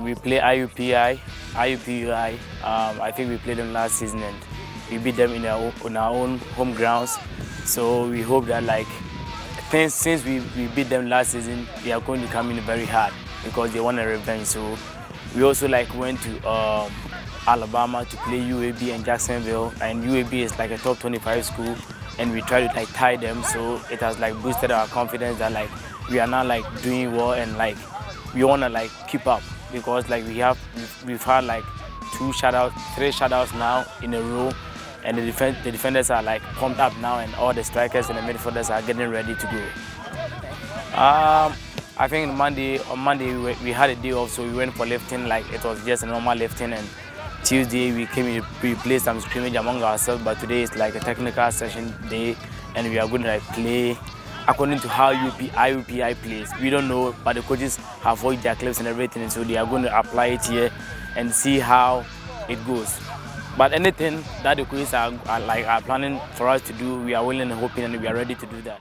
We play IUPUI. I think we played them last season and we beat them on our own home grounds. So we hope that since we beat them last season, they are going to come in very hard because they want a revenge. So we also went to Alabama to play UAB and Jacksonville, and UAB is like a top 25 school, and we try to tie them. So it has boosted our confidence that we are now doing well, and we want to keep up because we've had 3 shutouts now in a row, and the defenders are pumped up now, and all the strikers and the midfielders are getting ready to go. I think on Monday we had a day off, so we went for lifting it was just a normal lifting, and Tuesday we played some scrimmage among ourselves, but today is a technical session day, and we are going to play according to how IUPI plays. We don't know, but the coaches have watched their clips and everything, so they are going to apply it here and see how it goes. But anything that the coaches are planning for us to do, we are willing and hoping, and we are ready to do that.